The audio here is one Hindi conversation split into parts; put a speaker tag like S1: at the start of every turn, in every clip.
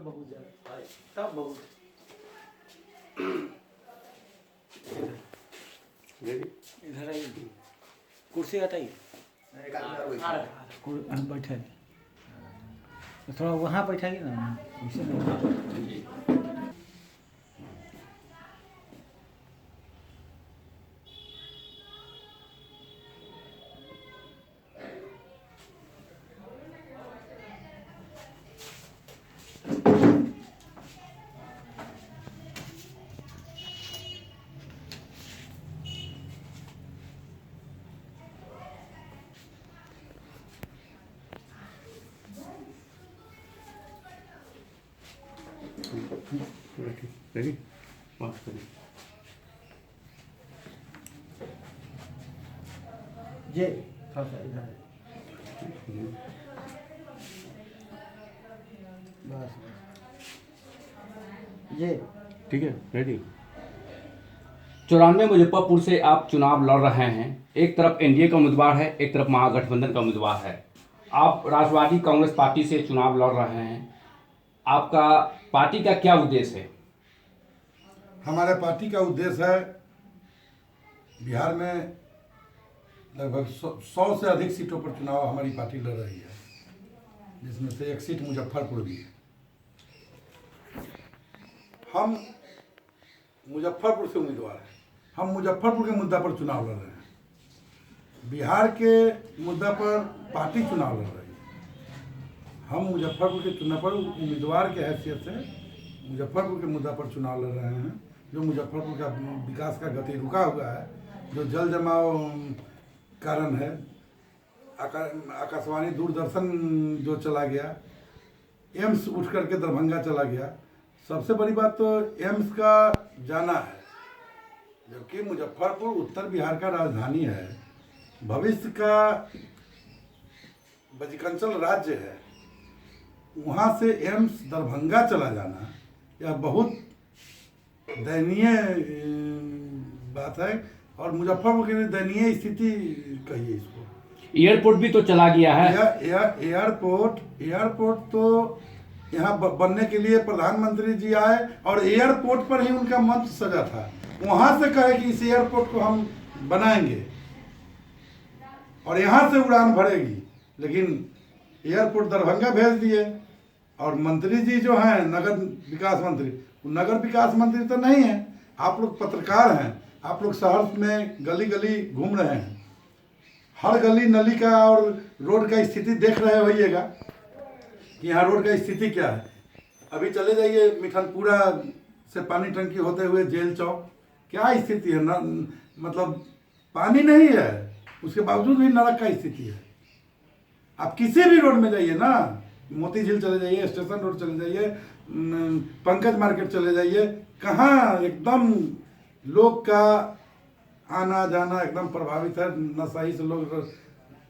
S1: बहुत ज्यादा तब बहुत इधर आइए, कुर्सी हटाइए, बैठे तो थोड़ा वहाँ बैठाइए ना, वैसे नहीं।
S2: रेडी बात करें
S1: ये थोड़ा सा इधर बस ये
S2: ठीक है रेडी।
S3: 94 मुजफ्फरपुर से आप चुनाव लड़ रहे हैं। एक तरफ एनडीए का उम्मीदवार है, एक तरफ महागठबंधन का उम्मीदवार है। आप राष्ट्रवादी कांग्रेस पार्टी से चुनाव लड़ रहे हैं, आपका पार्टी का क्या उद्देश्य है?
S4: हमारे पार्टी का उद्देश्य है बिहार में लगभग 100 से अधिक सीटों पर चुनाव हमारी पार्टी लड़ रही है, जिसमें से एक सीट मुजफ्फरपुर भी है। हम मुजफ्फरपुर से उम्मीदवार हैं, हम मुजफ्फरपुर के मुद्दा पर चुनाव लड़ रहे हैं। बिहार के मुद्दा पर पार्टी चुनाव लड़ रही है। हम मुजफ्फरपुर के चुनाव पर उम्मीदवार के हैसियत से मुजफ्फरपुर के मुद्दा पर चुनाव लड़ रहे हैं, जो मुजफ्फरपुर का विकास का गति रुका हुआ है, जो जल जमाव कारण है, आकाशवाणी दूरदर्शन जो चला गया, एम्स उठ करके दरभंगा चला गया। सबसे बड़ी बात तो एम्स का जाना है, जबकि मुजफ्फरपुर उत्तर बिहार का राजधानी है, भविष्य का बजकंचल राज्य है। वहाँ से एम्स दरभंगा चला जाना यह बहुत दयनीय बात है, और मुजफ्फरपुर के लिए दयनीय स्थिति कहिए इसको।
S3: एयरपोर्ट भी तो चला गया है।
S4: एयरपोर्ट तो यहाँ बनने के लिए प्रधानमंत्री जी आए और एयरपोर्ट पर ही उनका मंच सजा था। वहाँ से कहे कि इस एयरपोर्ट को हम बनाएंगे और यहाँ से उड़ान भरेगी, लेकिन एयरपोर्ट दरभंगा भेज दिए। और मंत्री जी जो हैं नगर विकास मंत्री, वो नगर विकास मंत्री तो नहीं है। आप लोग पत्रकार हैं, आप लोग शहर में गली गली घूम रहे हैं, हर गली नली का और रोड का स्थिति देख रहे होइएगा कि यहाँ रोड का स्थिति क्या है। अभी चले जाइए मिठनपुरा से पानी टंकी होते हुए जेल चौक, क्या स्थिति है ना, मतलब पानी नहीं है, उसके बावजूद भी नरक का स्थिति है। आप किसी भी रोड में जाइए ना, मोती झील चले जाइए, स्टेशन रोड चले जाइए, पंकज मार्केट चले जाइए, कहाँ एकदम लोग का आना जाना एकदम प्रभावित है, न सही से लोग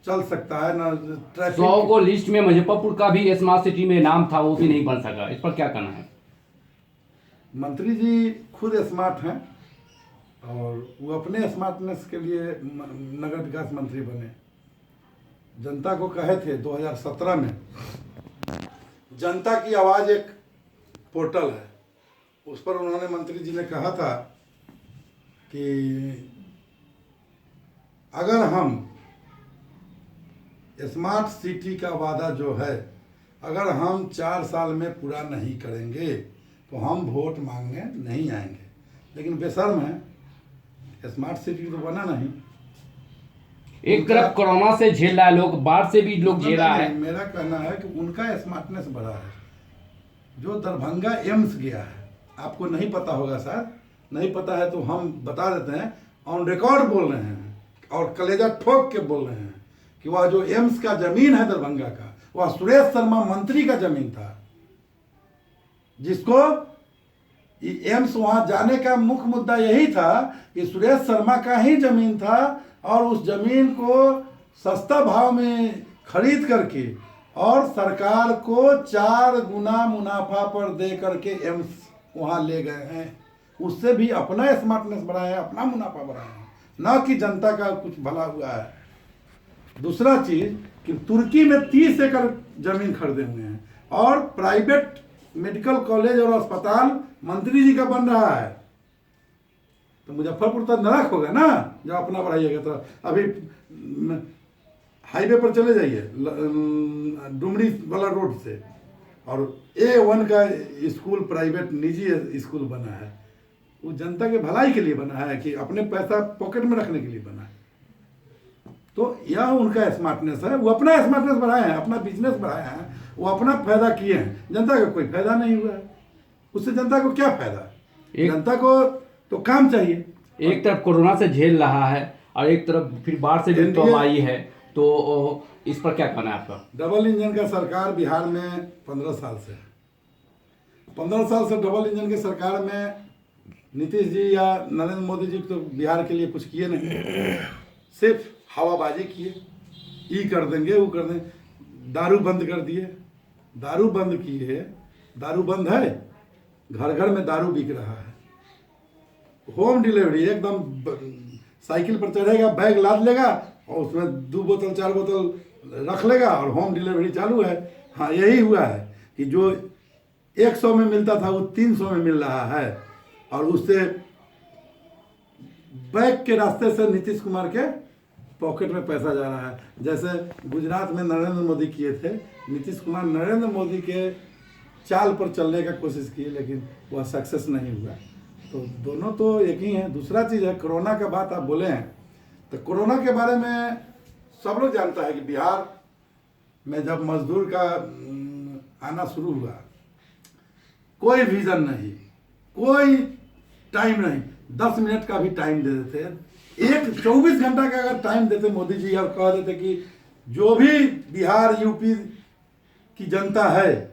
S4: चल सकता है, न ट्रैफिक।
S3: 100 को लिस्ट में मुजफ्फरपुर का भी स्मार्ट सिटी में नाम था, वो भी नहीं बन सका। इस पर क्या कहना है?
S4: मंत्री जी खुद स्मार्ट हैं और वो अपने स्मार्टनेस के लिए नगर विकास मंत्री बने। जनता को कहे थे 2017 में, जनता की आवाज़ एक पोर्टल है, उस पर उन्होंने मंत्री जी ने कहा था कि अगर हम स्मार्ट सिटी का वादा जो है, अगर हम 4 साल में पूरा नहीं करेंगे तो हम वोट मांगने नहीं आएंगे। लेकिन बेशर्म है, स्मार्ट सिटी तो बना नहीं।
S3: एक तरफ कोरोना से झेल रहा है लोग, बाढ़ से भी लोग झेल रहा है।
S4: मेरा कहना है कि उनका स्मार्टनेस बढ़ा है। जो दरभंगा एम्स गया है, आपको नहीं पता होगा, शायद नहीं पता है तो हम बता देते हैं, ऑन रिकॉर्ड बोल रहे हैं और कलेजा ठोक के बोल रहे हैं कि वह जो एम्स का जमीन है दरभंगा का, वह सुरेश शर्मा मंत्री का जमीन था, जिसको एम्स वहां जाने का मुख्य मुद्दा यही था कि सुरेश शर्मा का ही जमीन था और उस जमीन को सस्ता भाव में खरीद करके और सरकार को 4 गुना मुनाफा पर दे करके एम्स वहां ले गए हैं। उससे भी अपना स्मार्टनेस बढ़ाया है, अपना मुनाफा बढ़ाया है, न कि जनता का कुछ भला हुआ है। दूसरा चीज कि तुर्की में 30 एकड़ जमीन खरीदे हुए हैं और प्राइवेट मेडिकल कॉलेज और अस्पताल मंत्री जी का बन रहा है, तो मुजफ्फरपुर तो नरक होगा ना जब अपना बढ़ाइएगा। तो अभी हाईवे पर चले जाइए डुमरी वाला रोड से, और A1 का स्कूल प्राइवेट निजी स्कूल बना है, वो जनता के भलाई के लिए बना है कि अपने पैसा पॉकेट में रखने के लिए बना है। तो यह उनका स्मार्टनेस है, वो अपना स्मार्टनेस बढ़ाए हैं, अपना बिजनेस बढ़ाए हैं, वो अपना फायदा किए हैं, जनता का कोई फायदा नहीं हुआ है। उससे जनता को क्या फायदा? जनता को तो काम चाहिए।
S3: एक तरफ कोरोना से झेल रहा है और एक तरफ फिर बाढ़ से भी तो आई है, तो इस पर क्या कहना है आपका?
S4: डबल इंजन का सरकार बिहार में 15 साल से है। 15 साल से डबल इंजन की सरकार में नीतीश जी या नरेंद्र मोदी जी तो बिहार के लिए कुछ किए नहीं, सिर्फ हवाबाजी किए, ई कर देंगे वो कर देंगे। दारू बंद कर दिए, दारू बंद किए, दारू बंद है, घर घर में दारू बिक रहा है। होम डिलीवरी एकदम साइकिल पर चढ़ेगा, बैग लाद लेगा और उसमें 2 बोतल 4 बोतल रख लेगा और होम डिलीवरी चालू है। हाँ, यही हुआ है कि जो 100 में मिलता था वो 300 में मिल रहा है, और उससे बैग के रास्ते से नीतीश कुमार के पॉकेट में पैसा जा रहा है। जैसे गुजरात में नरेंद्र मोदी किए थे, नीतीश कुमार नरेंद्र मोदी के चाल पर चलने का कोशिश किए, लेकिन वह सक्सेस नहीं हुआ। तो दोनों तो एक ही हैं। दूसरा चीज़ है, कोरोना का बात आप बोले हैं, तो कोरोना के बारे में सब लोग जानता है कि बिहार में जब मजदूर का आना शुरू हुआ, कोई विजन नहीं, कोई टाइम नहीं, 10 मिनट का भी टाइम दे देते, 24 घंटा का अगर टाइम देते मोदी जी और कह देते कि जो भी बिहार यूपी की जनता है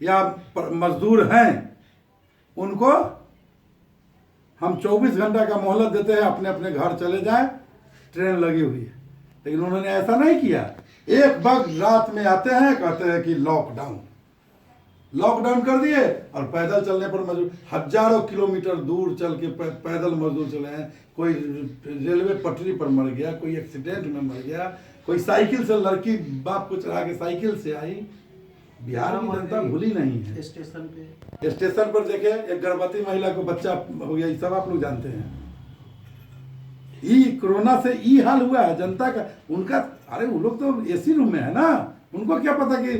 S4: या मजदूर हैं उनको हम 24 घंटा का मोहलत देते हैं, अपने अपने घर चले जाएं, ट्रेन लगी हुई है। लेकिन उन्होंने ऐसा नहीं किया। एक वक्त रात में आते हैं, कहते हैं कि लॉकडाउन कर दिए, और पैदल चलने पर मजदूर हजारों किलोमीटर दूर चल के पैदल मजदूर चले हैं। कोई रेलवे पटरी पर मर गया, कोई एक्सीडेंट में मर गया, कोई साइकिल से लड़की बाप को चढ़ा के साइकिल से आई। बिहार की जनता भूली नहीं है। स्टेशन पर देखे एक गर्भवती महिला को बच्चा हो गया, ये सब आप लोग जानते हैं। कोरोना से ई हाल हुआ है जनता का। उनका अरे वो लोग तो एसी रूम में है ना, उनको क्या पता कि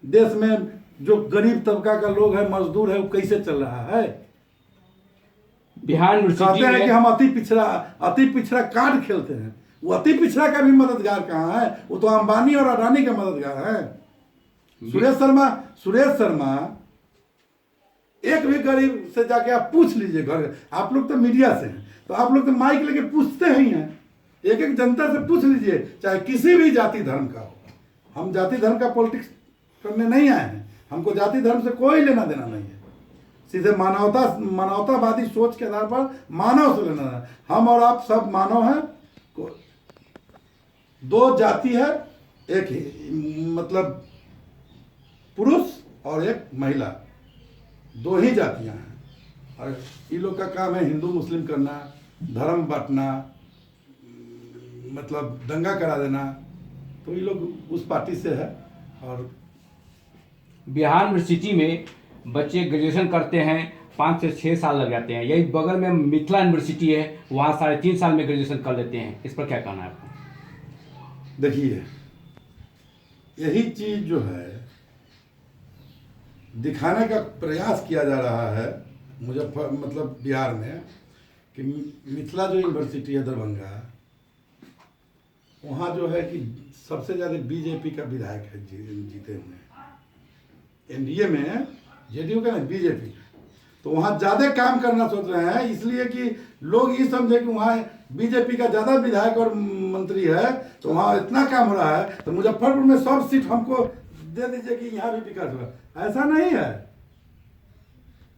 S4: देश में जो गरीब तबका का लोग है, मजदूर है, वो कैसे चल रहा है।
S3: बिहार
S4: कहते हैं कि हम अति पिछड़ा कार्ड खेलते हैं। वो अति पिछड़ा का भी मददगार कहाँ है? वो तो अंबानी और अडानी का मददगार है। सुरेश शर्मा एक भी गरीब से जाके आप पूछ लीजिए, घर आप लोग तो मीडिया से हैं, तो आप लोग तो माइक लेके पूछते ही हैं। एक एक जनता से पूछ लीजिए, चाहे किसी भी जाति धर्म का हो। हम जाति धर्म का पॉलिटिक्स करने नहीं आए हैं, हमको जाति धर्म से कोई लेना देना नहीं है। सीधे मानवतावादी सोच के आधार पर मानव से लेना है। हम और आप सब मानव हैं। 2 जाति है, एक ही मतलब पुरुष और एक महिला, 2 ही जातियां हैं। और ये लोग का काम है हिंदू मुस्लिम करना, धर्म बांटना, मतलब दंगा करा देना। तो ये लोग उस पार्टी से है। और
S3: बिहार यूनिवर्सिटी में बच्चे ग्रेजुएशन करते हैं 5 से 6 साल लग जाते हैं। यही बगल में मिथिला यूनिवर्सिटी है, वहाँ 3.5 साल में ग्रेजुएशन कर लेते हैं। इस पर क्या कहना है आपका?
S4: देखिए, यही चीज जो है दिखाने का प्रयास किया जा रहा है मतलब बिहार में, कि मिथिला जो यूनिवर्सिटी है दरभंगा, वहाँ जो है कि सबसे ज़्यादा बीजेपी का विधायक है जीते हुए। एनडीए में जेडीयू का नहीं, बीजेपी। तो वहाँ ज़्यादा काम करना सोच रहे हैं, इसलिए कि लोग ये समझे कि वहाँ बीजेपी का ज़्यादा विधायक और मंत्री है, तो वहाँ इतना काम हो रहा है, तो मुजफ्फरपुर में सब सीट हमको दे दीजिए कि यहाँ भी विकास होगा। ऐसा नहीं है।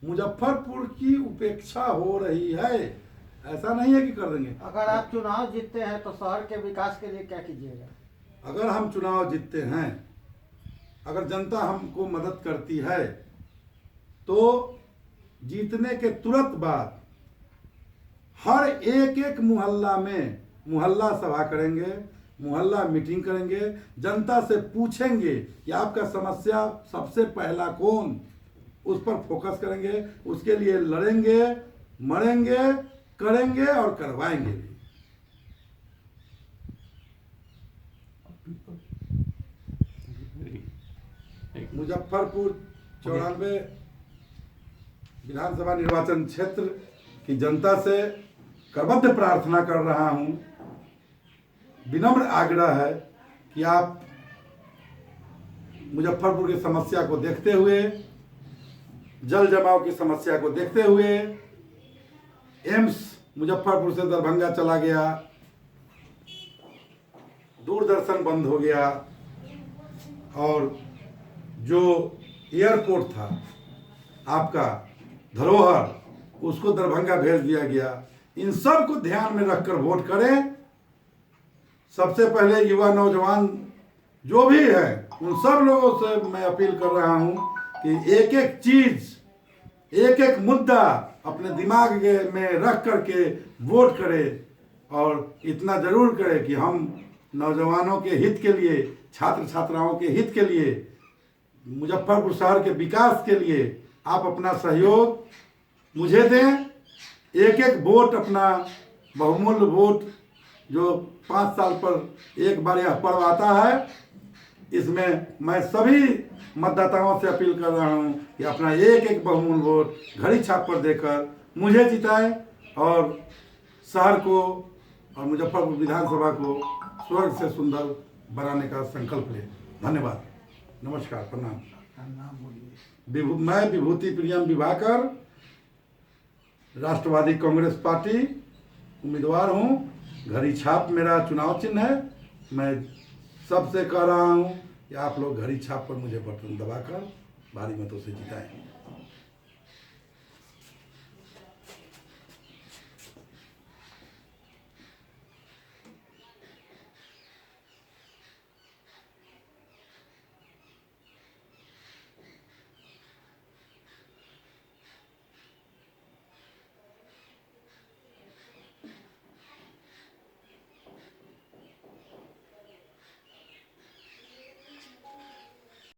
S4: मुजफ्फरपुर की उपेक्षा हो रही है, ऐसा नहीं है कि कर देंगे।
S1: अगर आप चुनाव जीतते हैं तो शहर के विकास के लिए क्या कीजिएगा?
S4: अगर हम चुनाव जीतते हैं, अगर जनता हमको मदद करती है, तो जीतने के तुरंत बाद हर एक मोहल्ला में मोहल्ला सभा करेंगे, मोहल्ला मीटिंग करेंगे, जनता से पूछेंगे कि आपका समस्या सबसे पहला कौन, उस पर फोकस करेंगे, उसके लिए लड़ेंगे, मरेंगे, करेंगे और करवाएंगे भी। मुजफ्फरपुर 94 विधानसभा निर्वाचन क्षेत्र की जनता से करबद्ध प्रार्थना कर रहा हूं, विनम्र आग्रह है कि आप मुजफ्फरपुर की समस्या को देखते हुए, जल जमाव की समस्या को देखते हुए, एम्स मुजफ्फरपुर से दरभंगा चला गया, दूरदर्शन बंद हो गया और जो एयरपोर्ट था आपका धरोहर, उसको दरभंगा भेज दिया गया। इन सब को ध्यान में रखकर वोट करें। सबसे पहले युवा नौजवान जो भी है, उन सब लोगों से मैं अपील कर रहा हूं कि एक एक चीज, एक एक मुद्दा अपने दिमाग में रख करके वोट करें और इतना जरूर करें कि हम नौजवानों के हित के लिए, छात्र छात्राओं के हित के लिए, मुजफ्फरपुर शहर के विकास के लिए आप अपना सहयोग मुझे दें। एक एक वोट, अपना बहुमूल्य वोट जो 5 साल पर एक बार यह पर्व आता है, इसमें मैं सभी मतदाताओं से अपील कर रहा हूं कि अपना एक एक बहुमूल्य वोट घड़ी छाप पर देकर मुझे जिताएं और शहर को और मुजफ्फरपुर विधानसभा को स्वर्ग से सुंदर बनाने का संकल्प लें। धन्यवाद, नमस्कार, प्रणाम। मैं विभूति प्रियम विभाकर, राष्ट्रवादी कांग्रेस पार्टी उम्मीदवार हूं। घड़ी छाप मेरा चुनाव चिन्ह है। मैं सबसे कह रहा हूं कि आप लोग घड़ी छाप पर मुझे बटन दबाकर भारी मतों से जिताएं।